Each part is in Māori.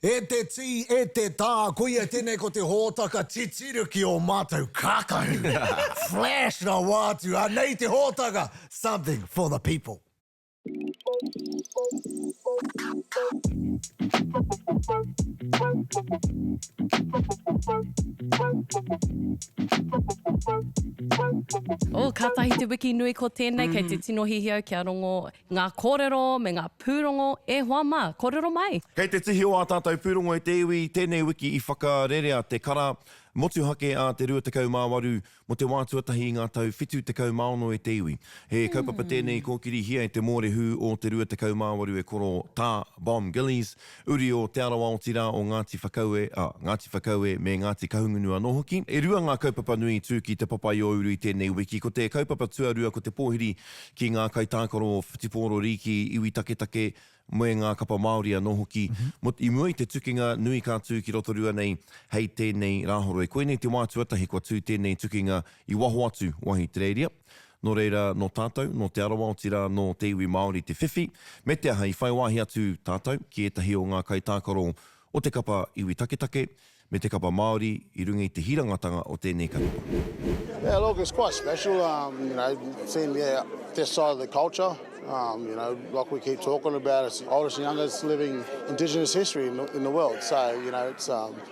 E te tī, e te tā, koia tēnei ko te hōtaka titiru ki o mātou kākahu. Flash na wātu, nei te hōtaka, something for the people. Ka tahi te wiki nui ko tēnei, kei te tino hihiau kia rongo ngā kōrero me ngā pūrongo e hoa mā, kōrero mai. Kei te tihi o a tātou pūrongo e te iwi, tēnei wiki I whakarerea te kara, motu hake a te 28 māwaru, mo te wātuatahi ngā tau 70 e te iwi. He kaupapa tēnei kōkiri hia e te mōrehu o te 28 māwaru e koro tā Bomb Gillies, uri o te arawa o tira o Ngāti Whakaue me Ngāti Kahungunua no hoki. E rua ngā kaupapa nui tū ki te papai o uru I tēnei wiki, ko te kaupapa tuarua ko te pōhiri ki ngā kaitākaro Whitipōro Riki, iwi taketake, me ngā kapa Māori no hoki. I mua I te tukinga nui kātū ki roto rua nei, hei tēnei rāhoro. E koe nei te wātuatahi kua tū tēnei tukinga I waho atu wahi te reiria. No reira no tātou, no te arawa o tira, no te iwi Māori te whiwhi. Me te aha I whaiwahi atu tātou ki etahi o ngā kaitākaro o te kapa iwi taketake, me te kapa Māori I runga I te hirangatanga o tēnei kaupapa. Yeah, look, it's quite special, seeing this side of the culture. Like we keep talking about, it's the oldest and youngest living Indigenous history in the world. So,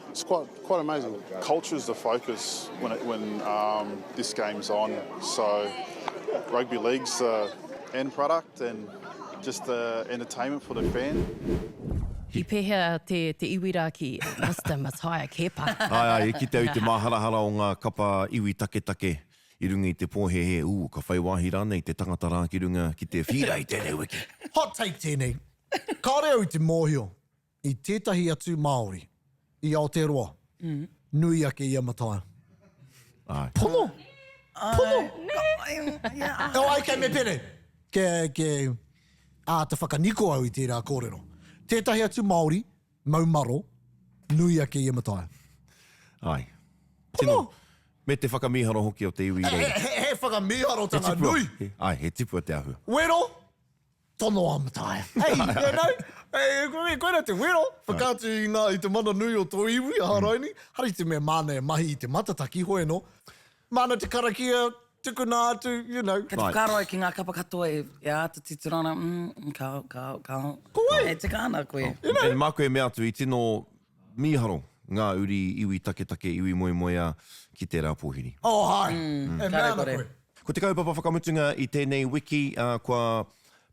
it's quite amazing. Culture is the focus when this game's on. So, rugby league's the end product and just the entertainment for the fan. I pehea te iwira ki Mr. Mataya Kepa. Ai, e ki te au te maharahara o ngā kapa iwi taketake I runga I te pōhehe, ka whaiwahi rānei te tangata rā ki runga ki te whira I tēnei wiki. Hot take tēnei. Kāre au te mōhio I tētahi atu Māori I Aotearoa. Nui ake I Amatai. Ai. Pono? Pono? Ai, kei me pere. Ke te whakaniko au I tērā kōrero. Tētahi atu Māori, maumaro, nui ake I Amatai. Ai. Pono? Me te whakamiharo hoki o te iwi rei. He whakamiharo tanga nui. Ai, he tipua te ahua. Wero, tono Amatai. Hei, koe te wero. Whakātu I te mana nui o tō iwi, haraini. Hari te mea mana e mahi I te matataki hoi no. Mana te karakia, tukuna atu, Ka te whakaroa ki ngā kapa katoa e ata titurana, Koe. E te kāna koe. E mā koe me atu I tino miharo ngā uri iwi taketake iwi moe moea ki te rā pōhiri. Oh, hai. E mea na koe. Ko te kaupapa whakamutunga I tēnei wiki, kua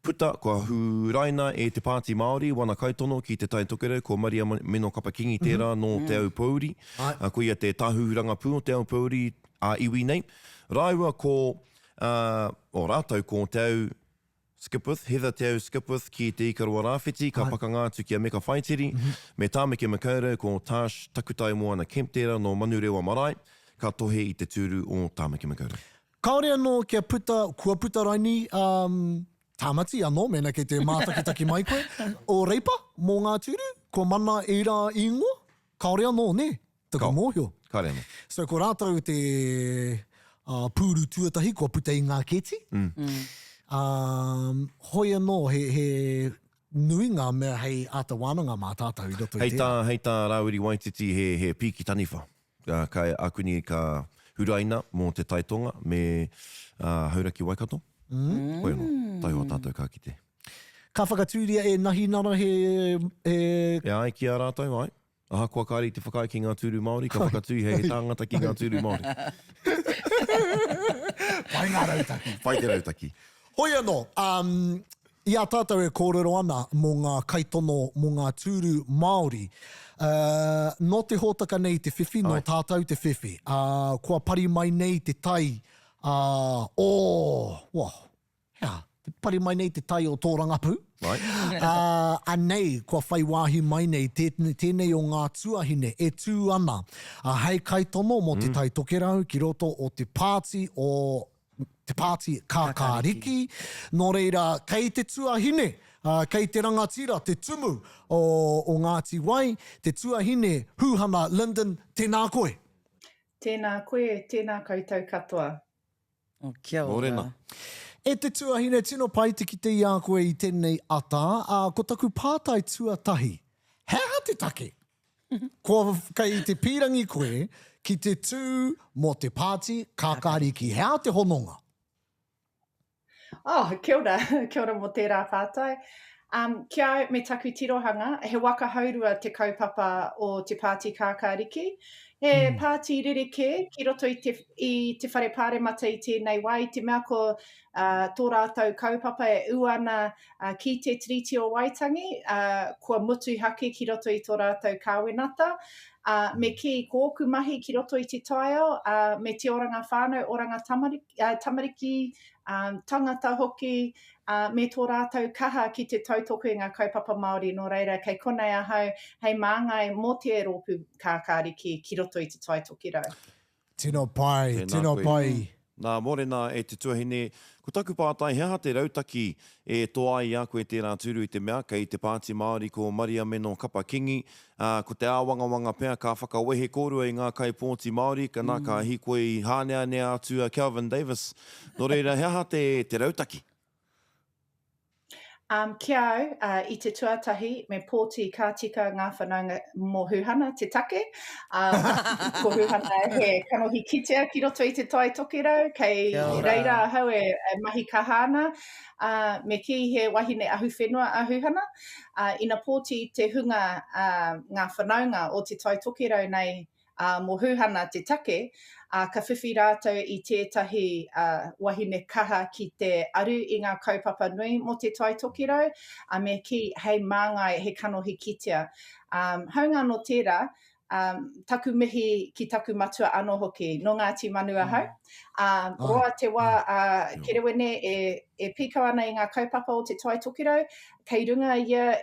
puta, kua hūraina e te pāti Māori, wana kaitono ki te tai tokere, ko Maria Meno Kapakingi tērā no te au Pōuri. Ko ia te tāhuhuranga pū o te au Pōuri a iwi nei. Rāua ko, o rātau ko te au Skipwith, Heather te au Skipwith ki te Ikaroa Rāwhiti, ka pakangātu ki a Meka Whaitiri, me Tāmeke Makaurau ko Tash Takutai Moana Kemp tērā no Manurewa Marae, ka tohe I te tūru o Tāmeke Makaurau. Kaore anō kia puta, kua puta raini, tāmati anō, mena kei te mātakitaki mai koe, o reipa mō ngā tūru, ko mana e rā ingoa, kaore anō, ne? Taka mōhio. Kaore anō. So ko rātau te pūru tuatahi, kua puta I ngā keti. Hoi anō, he nui ngā mea hei ata wānanga mā tātou I roto I tērā. Hei tā Rāwiri Waititi he piki taniwha. Kai akuni ka huraina mō te taitonga me Hauraki Waikato. Hoi anō, tai hoa tātou ka kite. Ka whakatūria e nahi nara he... E ai ki a rātou, ai. Aha kua kāri te whakai ki ngā tūru Māori, ka whakatū he tāngata ki ngā tūru Māori. Pai ngā rautaki. Pai te rautaki. Hoi anō, I a tātou e kōrero ana mō ngā kaitono, mō ngā tūru Māori. No te hōtaka nei te whiwhi, no tātou te whiwhi. Kua pari mai nei te tai, te pari mai nei te tai o tō rangapu. Anei, kua whai wāhi mai nei, tēnei o ngā tuahine e tū ana. Hei kaitono mo te tai tokerau ki roto o te pāti o te pāti kākāriki. Nō reira, kei te tuahine, kei te rangatira, te tumu o Ngāti Wai, te tuahine, Hūhana, Lyndon, tēnā koe. Tēnā koe, tēnā koutou katoa. Kia ora. Morena. E te tuahine, tino pai te ki te ia koe I tēnei ata, ko taku pātai tuatahi. Hea te take. Ko kai te pirangi koe ki te tū mō te pāti kākāriki. Hea te hononga. Oh, kia ora. Kia ora mō tērā whātai. Kia au me taku tirohanga, he waka haurua te kaupapa o te pāti kākāriki. He pāti ririke ki roto i te whare pāremata i tēnei wai, te mea ko tō rātou kaupapa e uana ki te tiriti o Waitangi, kua mutu hake ki roto i tō rātou kāwenata. Me ki kōku mahi ki roto i te taiao, me te oranga whānau, oranga tamariki, tangata hoki, me tō rātou kaha ki te tautoko i ngā kaupapa Māori. Nō reira, kei konei ahau, hei māngai mō te rōpū kākāriki ki roto i te taitoki rau. Tino pai, tino pai. Nā morena e te tuahine, ko taku pātai, hea te rautaki e toa i a koe tērā tūru i te mea, kei te Pāti Māori ko Maria Meno Kapakingi, ko te āwangawanga pēr ka whakawehe kōrua i ngā kai Pōti Māori, ka nā ka hikoe i hānea nea atua Calvin Davis. Nō reira, hea te rautaki? Kia au, i te tuatahi, me pōti ka tika ngā whanaunga mō huhana, te take. Ko huhana he kanohi kitea ki roto i te tai toki rau, kei reira ahau e mahi kahana, me ki he wahine ahu whenua a huhana. Ina pōti te hunga ngā whanaunga o te tai toki rau nei mō huhana te take, ka whiwhi rātou i tētahi wahine kaha ki te aru i ngā kaupapa nui mō te tai toki rau, me ki hei māngai he kanohi kitea. Haunga no tērā, taku mihi ki taku matua anō hoki, no Ngāti Manua hau. Roa te wā, kerewene e pīkau ana i ngā kaupapa o te tai toki rau, kei runga ia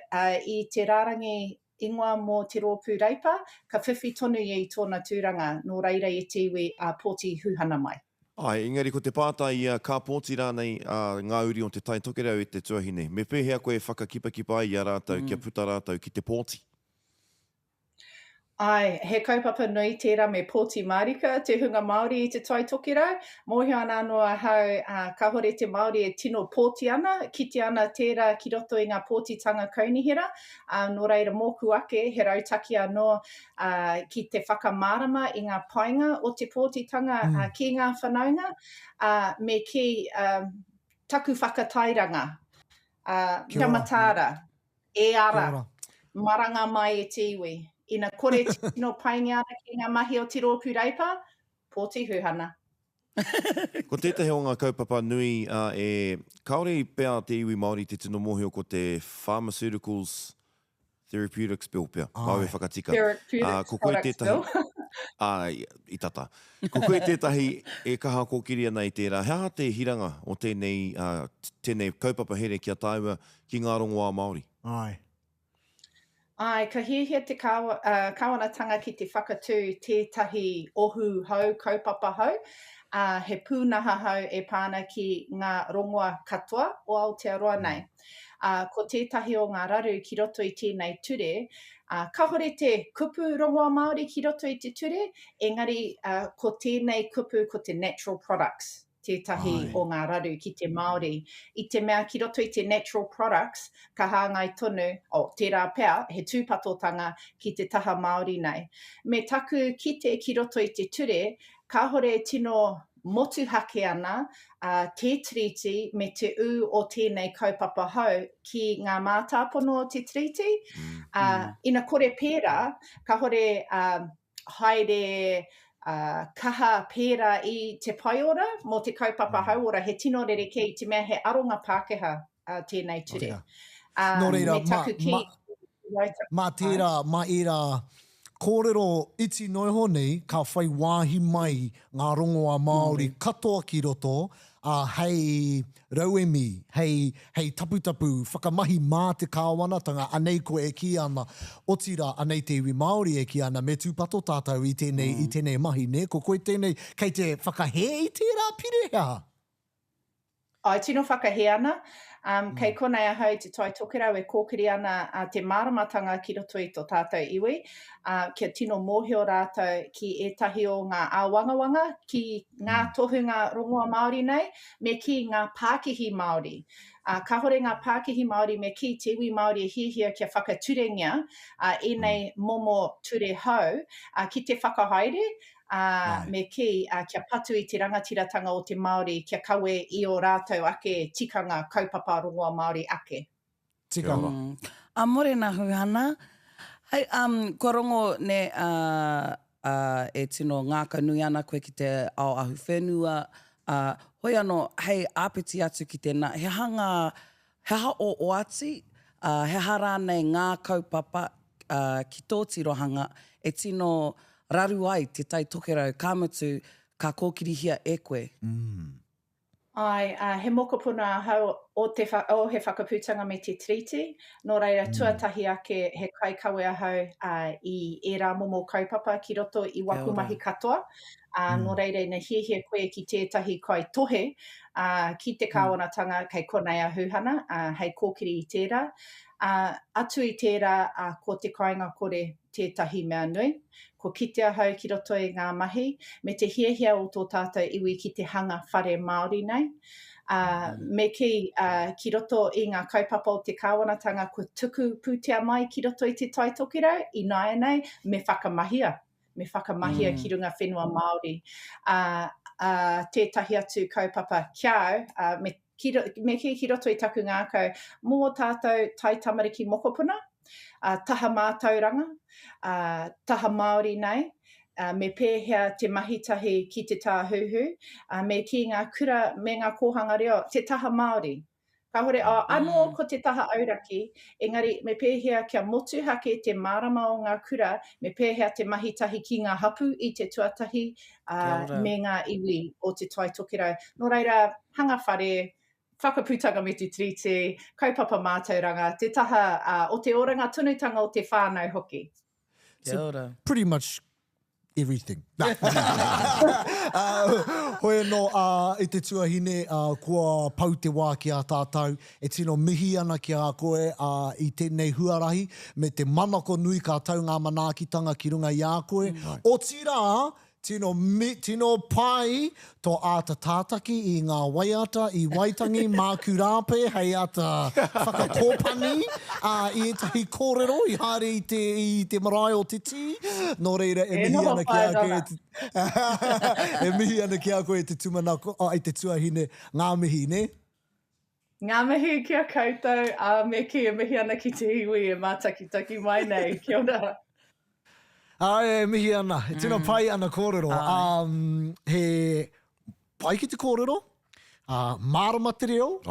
i te rārangi ingoa mō te rōpū reipa, ka whiwhi tonu i tōna tūranga, nō reira e te iwi pōti huhana mai. Ai, engari ko te pātai ia ka pōti rānei ngā uri o te tai toki rau i te tuahine. Me pēhea koe whakakipakipa i a rātou, kia puta rātou ki te pōti. Ai, he kaupapa nui tērā me Pōti Marika, te hunga Māori i te tai toki rau. Mōhio ana noa hau, ka hore te Māori e tino pōti ana, kite ana tērā ki roto i ngā pōtitanga kaunihira. Nō reira mōku ake, he rautaki anō ki te whakamārama i ngā painga o te pōtitanga ki ngā whanaunga, me ki taku whakatairanga, tamatara, e ara, maranga mai e te iwi. Ina kore tino paingi ana ki ngā mahi o te rōpū reipa, pōti huhana. Ko tētahi o ngā kaupapa nui e kaore pēr te iwi Māori te tino mōhio ko te Pharmaceuticals Therapeutics Bill pēr. Māui whakatika. Therapeutics Products Bill. I tata. Ko koe tētahi e kaha kōkiri ana i tērā. Hea te hiranga o tēnei kaupapa here kia tāua ki ngā rongoā Māori? Ai. Ai, ka hiahia te kawanatanga ki te whakatū tētahi ohu hau, kaupapa hau. He pūnaha hau e pāna ki ngā rongoa katoa o Aotearoa nei. Ko tētahi o ngā raru ki roto i tēnei ture, ka hore te kupu rongoa Māori ki roto i te ture, engari ko tēnei kupu ko te natural products. Tētahi o ngā raru ki te Māori. I te mea ki roto i te natural products, ka hāngai tonu, tērā pēr, he tūpatotanga ki te taha Māori nei. Me taku kite ki roto i te ture, ka hore tino motu hake ana, te tiriti me te u o tēnei kaupapa hau ki ngā mātāpono o te tiriti. Ina kore pērā, ka hore haere kaha pērā i te paiora mō te kaupapa hauora, he tino rereke i te mea he aronga Pākehā tēnei ture. Nō reira, mā tērā, mā ira, kōrero iti noiho nei, ka whai wāhi mai ngā rongoā Māori katoa ki roto, hei rauemi, hei taputapu, whakamahi mā te kāwanatanga, anei ko e ki ana, o tira anei te iwi Māori e ki ana, me tūpato tātou i tēnei mahi, ne? Ko koe tēnei, kei te whakahe i tērā pireha? Ai tino whakahe ana. Kei konei ahau te tai tokerau e kōkiri ana te māramatanga ki roto i tō tātou iwi. Kia tino mōhio rātou ki etahi o ngā āwangawanga, ki ngā tohunga rongoa Māori nei, me ki ngā Pākihi Māori. Ka hore ngā Pākihi Māori me ki te iwi Māori e hihia kia whakaturengia e nei momo ture hau ki te whakahaere, me ki kia patu i te rangatiratanga o te Māori kia kawe i o rātou ake tikanga kaupapa rongoa Māori ake. Tikanga. Morena huhana. Hei, kua rongo ne e tino ngākau nui ana koe ki te ao ahu whenua. Hoi anō, hei āpiti atu ki tēnā, he hanga o Oati, he hara nei ngā kaupapa ki tō tirohanga, e tino raru ai te tai tokerau kāmutu ka kōkirihia e koe. Ai, he mokopuna hau o he whakaputanga me te treaty. Nō reira, tuatahi ake he kaikawe ahau i e rā momo kaupapa ki roto i wakumahi katoa. Nō reira, ina hihia koe ki tētahi kai tohe ki te kāwanatanga kei konei a huhana, hei kōkiri i tērā. Atu i tērā, ko te kāinga kore tētahi mea nui. Ko kite ahau ki roto i ngā mahi, me te hiahia o tō tātou iwi ki te hanga whare Māori nei. Me ki roto i ngā kaupapa o te kāwanatanga, ko tuku pūtea mai ki roto i te tai tokirau, i nāia nei, me whakamahia. Me whakamahia ki runga whenua Māori. Tētahi atu kaupapa kiau, me ki roto i taku ngākau, mō tātou tai tamariki mokopuna, taha mātauranga, taha Māori nei, me pēhea te mahitahi ki te tāhuhu, me ki ngā kura me ngā kōhanga reo, te taha Māori. Ka hore, anō ko te taha auraki, engari me pēhea kia motu hake te marama o ngā kura, me pēhea te mahitahi ki ngā hapu i te tuatahi me ngā iwi o te tai tokerau. Nō reira, hanga whare, whakaputanga me te treaty, kaupapa mātauranga, te taha o te oranga tunutanga o te whānau hoki. So pretty much everything. Hoi no, i te tuahine, kua pau te wā ki a tātou, e tino mihi ana ki a koe i tēnei huarahi, me te manako nui ka tau ngā manaakitanga ki runga i a koe. O tira, tino pai tō āta tātaki i ngā waiata i Waitangi, māku rāpe, hei ata whakakōpani, i etahi kōrero, i haere i te marae o te tī. Nō reira, e mihi ana ki a koe e mihi ana ki a koe te tumanako, i te tuahine, ngā mihi, ne? Ngā mihi kia koutou, me ki e mihi ana ki te iwi e mātakitaki mai nei. Kia ora. E mihi ana, e tino pai ana kōrero. He pai ki te kōrero, mārama te reo,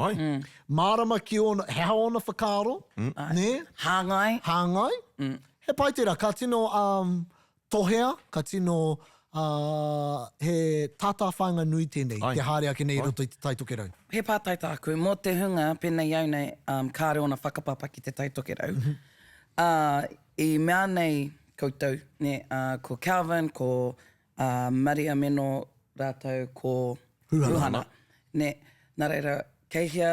mārama ki ona, he ona whakaaro, ne? Hāngai. Hāngai. He pai tērā, ka tino tohea, ka tino he tātā whāinga nui tēnei, te haere ake nei roto i te tai tokerau. He pātai tāku, mō te hunga, pēnei au nei, kāre ona whakapapa ki te tai tokerau. I mea nei, koutou, ne, ko Calvin, ko Maria Meno rātou, ko Ruhana. Ne, nā reira, kei hia,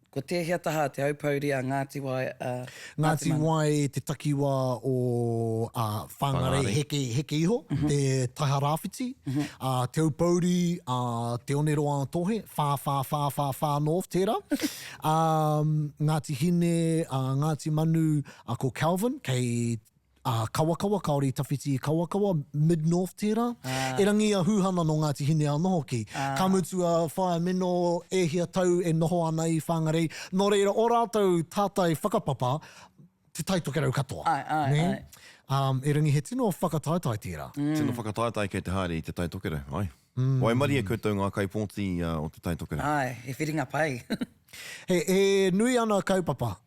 ko tēhia taha te aupauri a Ngāti Wai. Ngāti Wai te takiwa o whangarei heke iho, te taha rāwhiti, te aupauri, te oneroa tohe, whā north tērā. Ngāti Hine, Ngāti Manu, ko Calvin, kei kawakawa, kaori tawhiti i kawakawa, mid-north tērā. E rangi a huhana no Ngāti Hine anō hoki. Ka mutu a whae meno e hia tau e noho ana i whangarei. Nō reira, o rātou tātai whakapapa, te tai tokerau katoa. Ai. E rangi he tino whakataitai tērā. Tino whakataitai kei te haere i te tai tokerau, ai. Wai mari e koutou ngā kaipōti o te tai tokerau. Ai, he whiringa pai. He nui ana kaupapa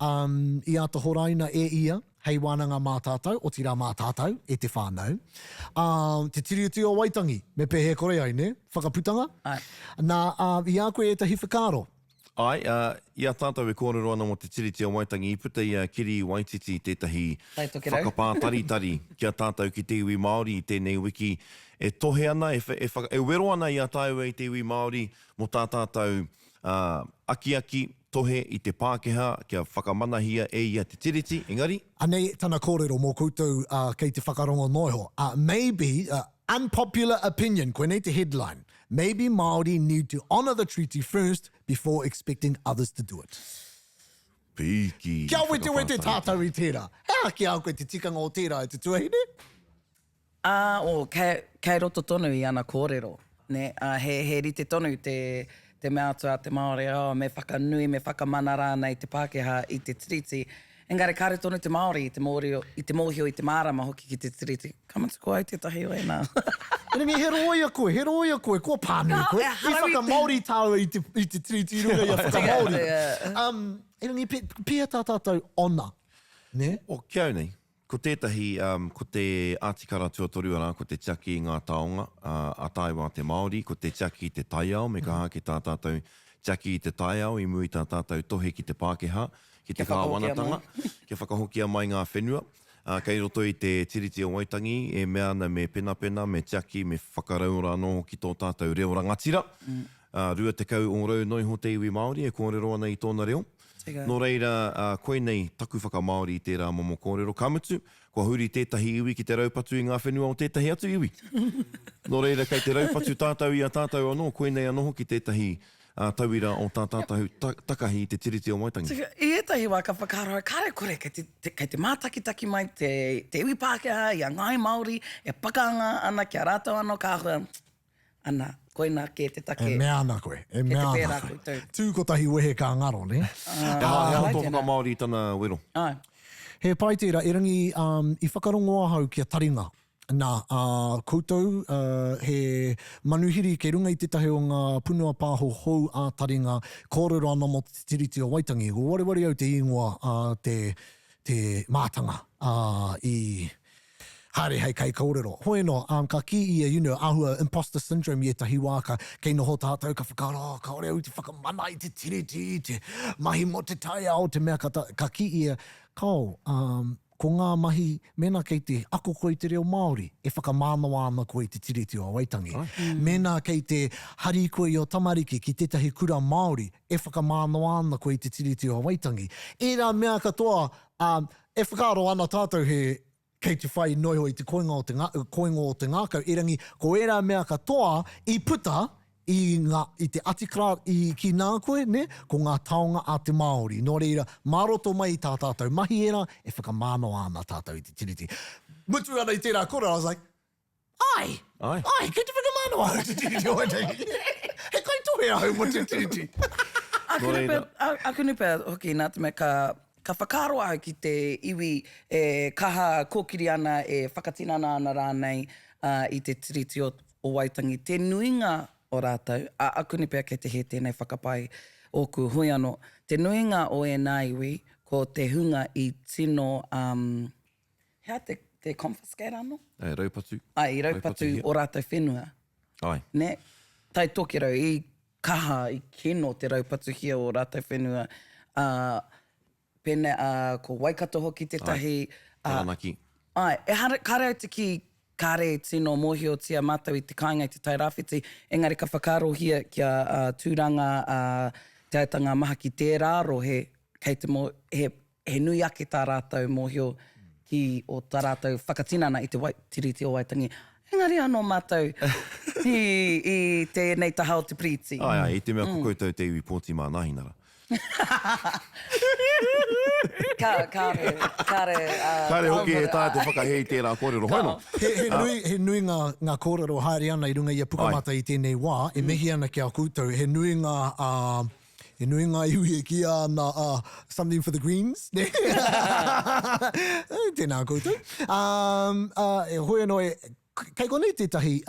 i ata horaina e ia, hei wānanga mā tātou, o tira mā tātou, e te whānau. Te tiriuti o Waitangi, me pēhe kore ai, ne? Whakaputanga. Ai. Nā, i a koe e tahi whakaro. Ai, i a tātou e kōrero ana mo te tiriti o Waitangi, i puta i a kiri Waititi tētahi whakapātaritari ki a tātou ki te iwi Māori i tēnei wiki. E tohe ana, e wero ana i a tāua i te iwi Māori mo tā tātou Aki tohe i te Pākehā, kia whakamanahia e ia te tiriti, engari. Anei, tana kōrero mō koutou kei te whakarongo noiho. Maybe, unpopular opinion, koe nei te headline. Maybe Māori need to honour the treaty first before expecting others to do it. Piki. Kia wete tātou I tērā. Hea ki au koe te tikanga o tērā e te tuahine? Kei roto tonu I ana kōrero. Ne, he rite tonu te mea atua te Māori, me whakanui, me whakamana nei te Pākehā I te tiriti. Engari, kare tonu te Māori I te mōhio, I te mārama hoki ki te tiriti. Kamatuko ai tētahi o e nā. Irangi, he roia koe, kua pānui koe. I whaka-Māori tāua I te tiriti runga I a whaka-Māori. Irangi, pia tātou ona, ne? O kia nei, ko tētahi, ko te Ātikara Tuatoruara, ko te tiaki I ngā taonga, a Taiwa te Māori, ko te tiaki I te taiao, me ka hake tā tātou tiaki I te taiao, I mui tā tātou tohe ki te Pākehā, ki te kāwanatanga, kia whakahokia mai ngā whenua. Kei roto I te tiriti o Waitangi, e mea ana me pena, me tiaki, me whakaraura anō ki tō tātou reo rangatira. Rua te kau o rau noi ho te iwi Māori, e kōrero ana I tōna reo. Nō reira, koe nei taku whaka-Māori I tērā momo kōrero kamutu, kua huri tētahi iwi ki te raupatu I ngā whenua o tētahi atu iwi. Nō reira, kei te raupatu tātou I a tātou anō, koe nei anō ki tētahi tauira o tā tātou takahi I te tiriti o Waitangi. I etahi wā ka whakaroa, kare kore, kei te mātakitaki mai, te iwi Pākehā, I a ngai Māori, e pakaanga ana ki a rātou anō kāhua. Ana, koe nā ke te take. E mea ana koe, e mea ana koe. Tūkotahi wehe ka ngaro, ne? He hao tō whaka-Māori I tana wero. He pai tērā, Irangi, I whakarongoa hau kia taringa. Nā, koutou, he manuhiri kei runga I tetahi o ngā punua pāho hou a taringa, kōrero ana mo te tiriti o Waitangi. Ko wareware au te ingoa te mātanga I haere hei kei kōrero. Hoi no, ka ki ia, ahua imposter syndrome I tahi wāka, kei noho tātou ka whakaro, ka ore au te whakamana I te tiriti, te mahi mo te tai ao, te mea ka ki ia, kau, ko ngā mahi mena kei te ako koe te reo Māori, e whakamānawa ana koe te tiriti o Waitangi. Mena kei te hari koe o tamariki ki tētahi kura Māori, e whakamānawa ana koe te tiriti o Waitangi. E rā mea katoa, e whakaro ana tātou kei te whai noiho I te koinga o te ngākau, Irangi, ko e rā mea katoa, I puta, I te atikara ki nā koe, ne? Ko ngā taonga a te Māori. Nō reira, maroto mai I tā tātou mahi era, e whakamānoa ana tātou I te tiriti. Mutu ana I tērā kora, I was like, ai, kei te whakamānoa ana I te tiriti o Waitangi. He kai tohe au mo te tiriti. Aku nipe, hoki, nā te mea ka whakaro au ki te iwi e kaha kōkiri ana e whakatinana ana rānei I te tiriti o Waitangi. Te nuinga o rātou, aku ni pēr kei te he tēnei whakapai oku hui anō. Te nuinga o e nā iwi, ko te hunga I tino, hea te confiscate anō? Raupatu. I raupatu o rātou whenua. Ne? Tai toki rau, I kaha, I kino te raupatu hia o rātou whenua. Pene, ko Waikato hoki tētahi. Taranaki. Kare au te ki kare tino mōhio tia mātou I te kāinga I te tairawhiti, engari ka whakaro hia kia tūranga te aitanga maha ki tērā rohe, kei te he nui ake tā rātou mōhio ki o tā rātou whakatinana I te tiriti o Waitangi. Engari anō mātou I tēnei taha o te priti. I te mea koutou te iwi pōti mā nahinara. Kare hoki he tā te whakahei tērā kōrero. Hoi no. He nui ngā kōrero haere ana I runga I a pukamata I tēnei wā, e mehi ana ki a koutou, he nui ngā iwi e kia ana something for the Greens. Tēnā koutou. E hoi anō kei konei tētahi,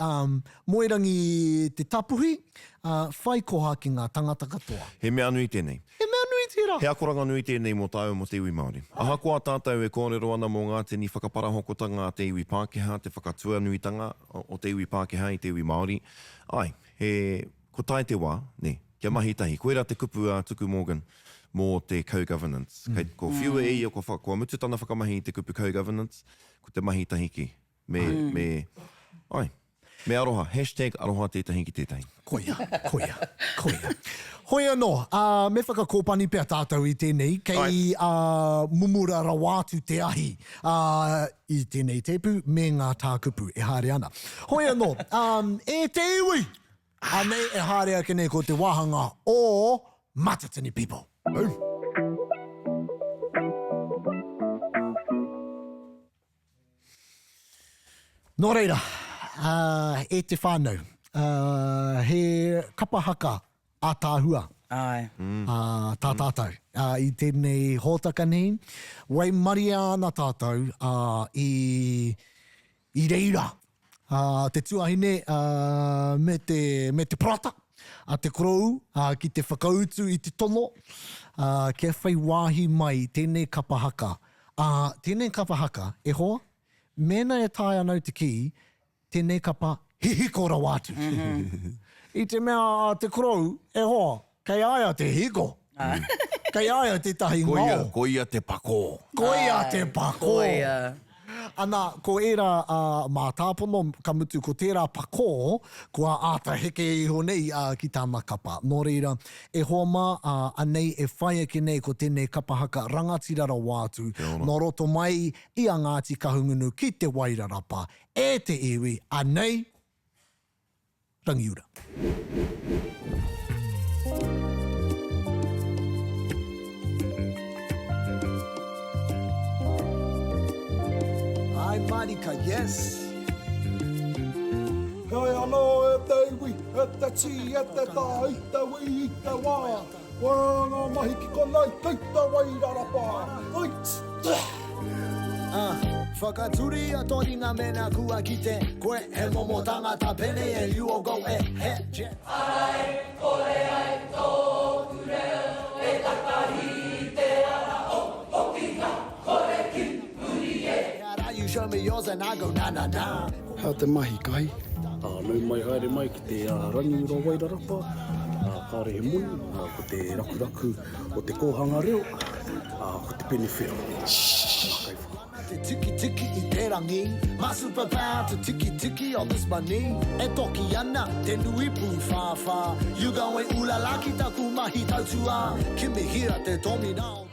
moerangi te tapuhi, whai koha ki ngā tangata katoa. He mea nui tēnei. He mea nui tērā. He akoranga nui tēnei mō tāu mo te iwi Māori. Aha koa tātou e kōrero ana mō ngā tēni whakaparahokotanga a te iwi Pākehā, te whakatuanuitanga o te iwi Pākehā I te iwi Māori. Ko tai te wā, ne, kia mahi tahi. Koera te kupu a Tuku Morgan mō te co-governance. Ko whiua e ko mutu tana whakamahi I te kupu co-governance, ko te mahi tahi ki. Me aroha, hashtag aroha tētahi ki tētahi. Koia. Hoi anō, me whakakōpani pia tātou i tēnei, kei mumura rawātu te ahi i tēnei tepu me ngā tākupu, e haere ana. Hoi anō, e te iwi, anei e haere ake nei ko te wahanga o Matatini people. Nō reira, e te whānau, he kapahaka a tāhua. Ai. Tā tātou. I tēnei hōtaka nei, wai mari ana tātou i reira. Te tuahine me te prata, te korou, ki te whakautu i te tono, kia whai wāhi mai tēnei kapahaka. Tēnei kapahaka, e hoa, mena e tāia nau te ki, tēnei kapa hihiko rawātu. I te mea te korou, e hoa, kei aia te hiko. Kei aia te tahi ngau. Koia te pako. Koia te pako. Koia. Ana, ko era mā tāpono ka mutu ko tērā pako, kua āta heke iho nei ki tāna kapa. Nō reira, e hoa anei e whai ake nei ko tēnei kapahaka rangatira rawātu, nō roto mai i a Ngāti Kahungunu ki te Wairarapa, e te iwi, anei, rangiura. Ai Marika, yes. Hei anō e te iwi, e te ti, e te tā, i te wi, i te wā. Wānga mahi ki konei, kei te Wairarapa. Ait! Whakaturi a tori ngā mena kua ki te koe he momo tangata pene e you all go e he jet. Ai, kore ai tōku reo e takahi te ara o ki ngā kore ki uri e. Ara, you show me yours and I go na na na. Hea te mahi kai. Nau mai haere mai ki te rangiura Wairarapa. Kāre he muni, ko te rakuraku o te kōhanga reo, ko te pene whero. Te tiki tiki i te rangi, my superpower to tiki tiki on this money. E toki ana, te nui pū whāwha. You go e ulala ki taku mahi tautua. Ki me hira te tomi nao.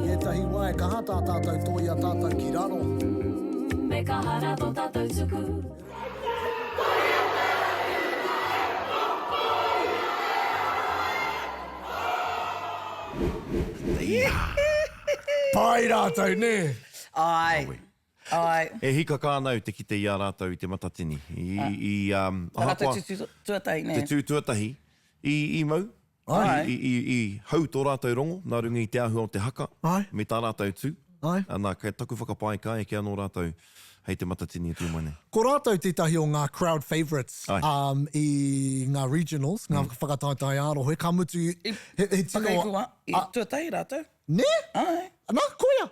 E tahi wai ka hata tātou toia tātou ki raro. Me ka hara tō tātou tuku. Pai rātou, ne? Ai. Ai. E hika kānau te kite i a rātou i te Matatini. Rātou tuatahi, ne? Te tū tuatahi. I mau. Ai. I hau tō rātou rongo, nā runga i te ahua o te haka. Ai. Me tā rātou tū. Ai. Anā, kei taku whakapai ka e kia anō rātou hei te Matatini e tūmane. Ko rātou tētahi o ngā crowd favourites i ngā regionals, ngā whakataitai arohe, ka mutu... He tino... Whakaikua, i tuatahi rātou. Ne? Ai. Nā, koia!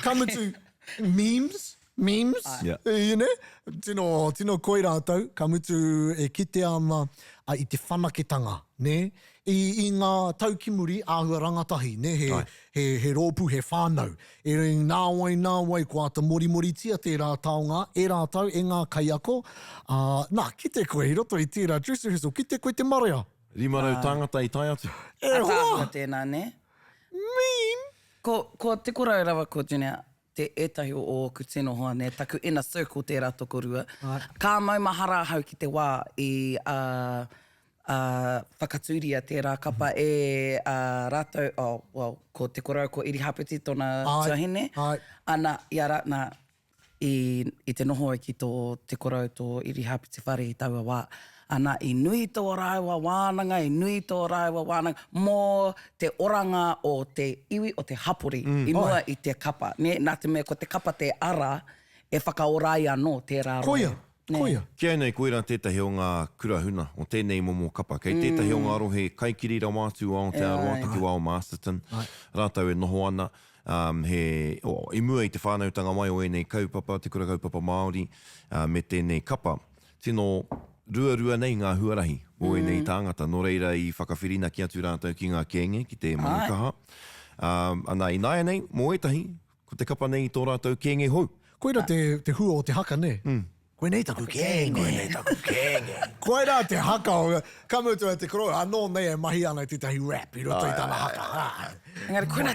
Ka mutu memes, Yeah. you know? Tino koi rātou, ka mutu e kite ana i te whanaketanga, ne? I ngā taukimuri āhua rangatahi, ne? He rōpu, he whānau. E ring nā wai, kua ta mori tia tērā taonga, e rātou, e ngā kaiako. Nā, ki te koe, i roto i tērā, Juicy Hustle, ki te koe te marea. Rimarau tāngata i tai atu. E hoa! Atāhua tēnā, ne? Meme! Ko te korau rawa ko Junior, te etahi o kutino hoa, ne? Taku ina circle tērā tokorua. Ka maumahara hau ki te wā i whakatūria tērā kapa e rātou, ko te korau ko Irihāpiti tōna tuahine. Ana, iara, i te noho ki te korau tō Irihāpiti whare i taua wā. Ana, i nui tō rāua wānanga, mō te oranga o te iwi o te hapori, i mua i te kapa. Ne, nā te mea, ko te kapa te ara, e whakaorai anō tērā rohe. Koia. Kia nei koera tētahi o ngā kurahuna o tēnei momo kapa. Kei tētahi o ngā rohe kaikiri rawātu o te aroataki wā o Masterton. Rātau e noho ana. I mua i te whānautanga mai o enei kaupapa, te kura kaupapa Māori, me tēnei kapa. Tino ruarua nei ngā huarahi o e nei tāngata. Nō reira I whakawhirina ki atu rātou ki ngā kenge, ki te manukaha. Ana I nāia nei, mō etahi, ko te kapa nei tō rātou kenge hou. Koira te hua o te haka, ne? Koe nei taku kenge. Koe nei taku kenge. Koira te haka o kamutua te koro, anō nei e mahi ana I te tahi rap I roto I tāna haka. Engari, koira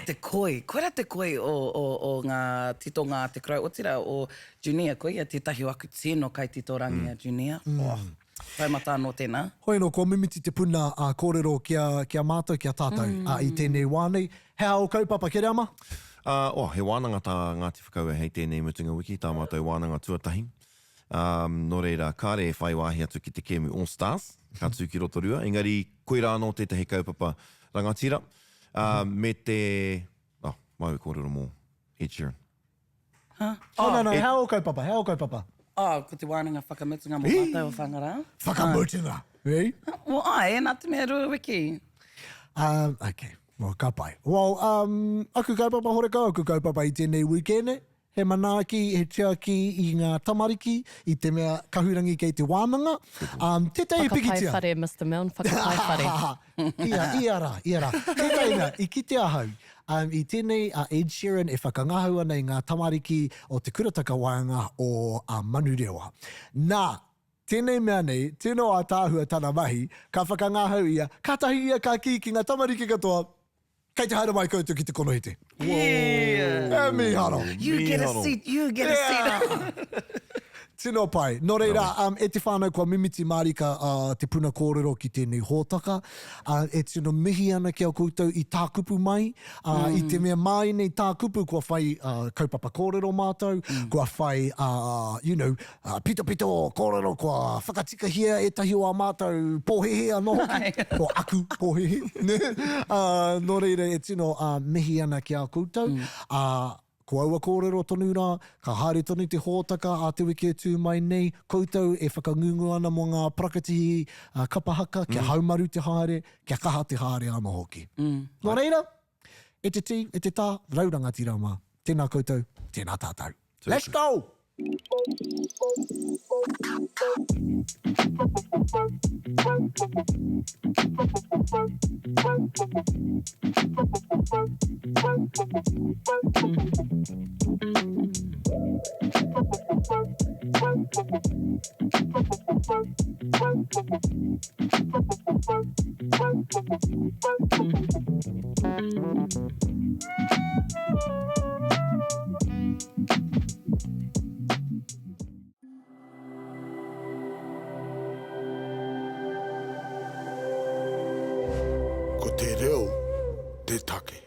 te koi o ngā titonga te krau o tira o Junia, koe ia te tahi waku tino kai titorangi a Junia. Pai mata anō tēnā. Hoi no, ko mimiti te puna kōrero kia mātou, kia tātou I tēnei wānei. Hea o kaupapa, ke reama? He wānanga tā Ngāti Whakaua hei tēnei mutunga wiki, tā mātou wānanga tuatahi. Nō reira, kāre e whai wāhi atu ki te Kēmu All Stars, ka tū ki Rotorua. Engari, koe rā anō tētahi kaupapa rangatira. Me te... mau kōrero mō, Ed Sheeran. No, hea o kaupapa. Ko te wānanga whakamutunga mō mātou o whangara. Whakamutunga, hei? Nā te mea rua wiki. Okay, well, ka pai. Well, aku kaupapa horeka, aku kaupapa I tēnei weekend. He manaaki, he tiaki I ngā tamariki, I te mea kahurangi kei te wānanga. Tētai pikitia. Whakapai whare, Mr. Milne, whakapai whare. Ia rā. Tētai mea, I kite ahau. I tēnei Ed Sheeran e whakangahau ana I ngā tamariki o te kurataka wānga o Manurewa. Nā, tēnei mea nei, tēnō a tāhua tāna mahi, ka whakangahau ia, ka tahi ia ka ki ngā tamariki katoa, kei te haere mai koutou ki te konohite. Yeah. Miharo. You get a seat. Tino pai. Nō reira, e te whānau kua mimiti marika te puna kōrero ki tēnei hōtaka. E tino mihi ana ki a koutou I tā kupu mai. I te mea mai nei tā kupu kua whai kaupapa kōrero mātou. Kua whai, pito kōrero kua whakatikahia e tahi o a mātou pōhehe anō hoki. O aku pōhehe. Nō reira, e tino mihi ana ki a koutou. Ko aua kōrero tonu rā, ka haere tonu te hōtaka a te wiki tū mai nei, koutou e whakangungu ana mo ngā prakatihi kapahaka, kia haumaru te haere, kia kaha te haere anō hoki. Nō reira, e te tī, e te tā, rauranga tira mā. Tēnā koutou, tēnā tātou. Let's go! Ko te reo, te take.